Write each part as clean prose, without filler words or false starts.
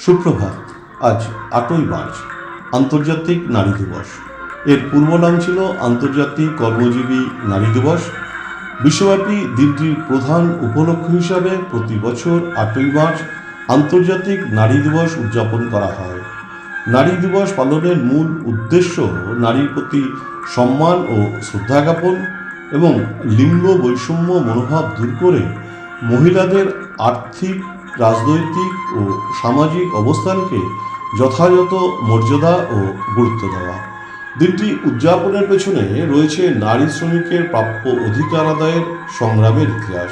সুপ্রভাত। আজ 8ই মার্চ আন্তর্জাতিক নারী দিবস। এর পূর্ব নাম ছিল আন্তর্জাতিক কর্মজীবী নারী দিবস। বিশ্বব্যাপী দিনটির প্রধান উপলক্ষ হিসাবে প্রতি বছর 8ই মার্চ আন্তর্জাতিক নারী দিবস উদযাপন করা হয়। নারী দিবস পালনের মূল উদ্দেশ্য নারীর প্রতি সম্মান ও শ্রদ্ধা জ্ঞাপন এবং লিঙ্গ বৈষম্য মনোভাব দূর করে মহিলাদের আর্থিক, রাজনৈতিক ও সামাজিক অবস্থানকে যথাযথ মর্যাদা ও গুরুত্ব দেওয়া। দিনটি উদযাপনের পেছনে রয়েছে নারী শ্রমিকের প্রাপ্য অধিকার আদায়ের সংগ্রামের ইতিহাস।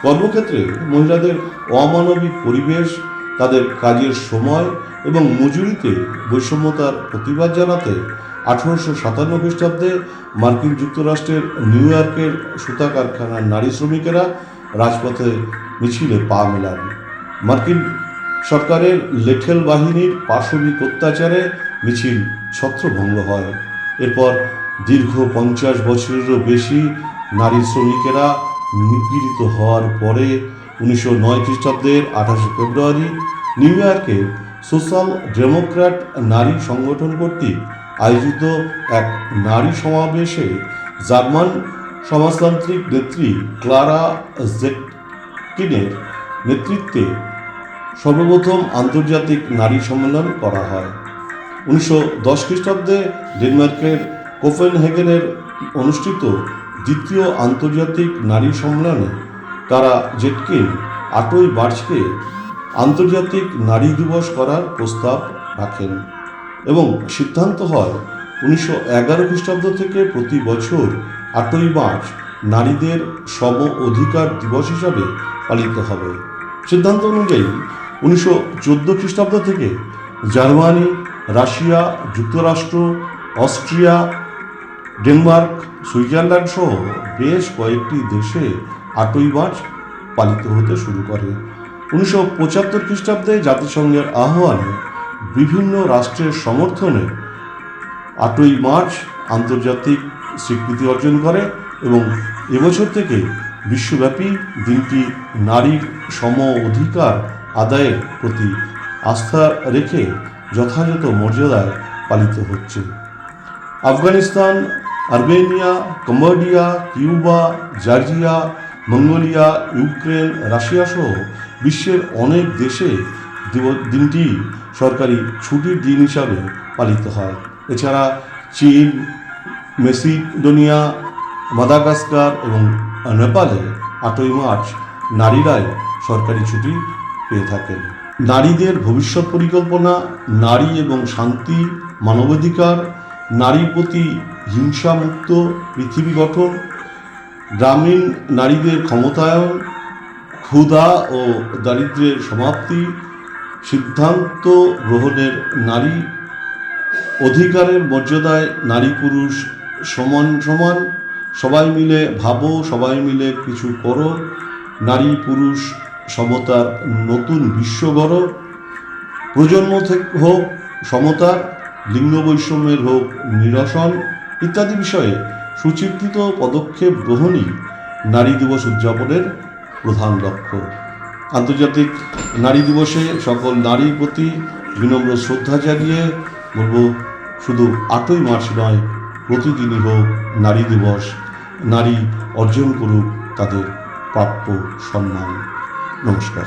কর্মক্ষেত্রে মহিলাদের অমানবিক পরিবেশ, তাদের কাজের সময় এবং মজুরিতে বৈষম্যতার প্রতিবাদ জানাতে 1857 খ্রিস্টাব্দে মার্কিন যুক্তরাষ্ট্রের নিউ ইয়র্কের সুতা কারখানার নারী শ্রমিকেরা রাজপথে মিছিলে পা মেলান। মার্কিন সরকারের লেঠেল বাহিনীর পাশবিক অত্যাচারে মিছিল ছত্রভঙ্গ হয়। এরপর দীর্ঘ 50 বছরেরও বেশি নারী শ্রমিকেরা নিপীড়িত হওয়ার পরে 1909 খ্রিস্টাব্দের 28 ফেব্রুয়ারি নিউ ইয়র্কের সোশ্যাল ডেমোক্র্যাট নারী সংগঠন কর্তৃক আয়োজিত এক নারী সমাবেশে জার্মান সমাজতান্ত্রিক নেত্রী ক্লারা জেটকিনের নেতৃত্বে সর্বপ্রথম আন্তর্জাতিক নারী সম্মেলন করা হয়। 1910 খ্রিস্টাব্দে ডেনমার্কের কোপেনহেগেনের অনুষ্ঠিত দ্বিতীয় আন্তর্জাতিক নারী সম্মেলনে ক্লারা জেটকিন 8ই মার্চকে আন্তর্জাতিক নারী দিবস করার প্রস্তাব রাখেন এবং সিদ্ধান্ত হয় 1911 খ্রিস্টাব্দ থেকে প্রতি বছর 8ই মার্চ নারীদের সম অধিকার দিবস হিসাবে পালিত হবে। সিদ্ধান্ত অনুযায়ী 1914 খ্রিস্টাব্দ থেকে জার্মানি, রাশিয়া, যুক্তরাষ্ট্র, অস্ট্রিয়া, ডেনমার্ক, সুইজারল্যান্ড সহ বেশ কয়েকটি দেশে 8ই মার্চ পালিত হতে শুরু করে। 1975 খ্রিস্টাব্দে জাতিসংঘের আহ্বানে বিভিন্ন রাষ্ট্রের সমর্থনে 8ই মার্চ আন্তর্জাতিক স্বীকৃতি অর্জন করে এবং এবছর থেকে বিশ্বব্যাপী দিনটি নারীর সম অধিকার আদায়ের প্রতি আস্থা রেখে যথাযথ মর্যাদায় পালিত হচ্ছে। Afghanistan, Armenia, Cambodia, Cuba, Georgia, Mongolia, Ukraine, Russia সহ বিশ্বের অনেক দেশে দিনটি সরকারি ছুটির দিন হিসাবে পালিত হয়। এছাড়া চীন, মেসিডোনিয়া, মাদাগাস্কার এবং নেপালে 8ই মার্চ নারীরাই সরকারি ছুটি পেয়ে থাকেন। নারীদের ভবিষ্যৎ পরিকল্পনা, নারী এবং শান্তি, মানবাধিকার, নারীর প্রতি হিংসামুক্ত পৃথিবী গঠন, গ্রামীণ নারীদের ক্ষমতায়ন, ক্ষুধা ও দারিদ্র্যের সমাপ্তি, সিদ্ধান্ত গ্রহণের নারী, অধিকারের মর্যাদায় নারী পুরুষ সমান সমান, সবাই মিলে ভাবো, সবাই মিলে কিছু করো, নারী পুরুষ সমতার নতুন বিশ্ব গড়ো, প্রজন্ম থেকে হোক সমতার, লিঙ্গ বৈষম্যের হোক নিরসন ইত্যাদি বিষয়ে সুচিন্তিত পদক্ষেপ গ্রহণই নারী দিবস উদযাপনের প্রধান লক্ষ্য। আন্তর্জাতিক নারী দিবসে সকল নারীর প্রতি বিনম্র শ্রদ্ধা জানিয়ে বলবো, শুধু 8ই মার্চ নয়, প্রতিদিনই হোক নারী দিবস। নারী অর্জন করুক তাদের প্রাপ্য সম্মান। নমস্কার।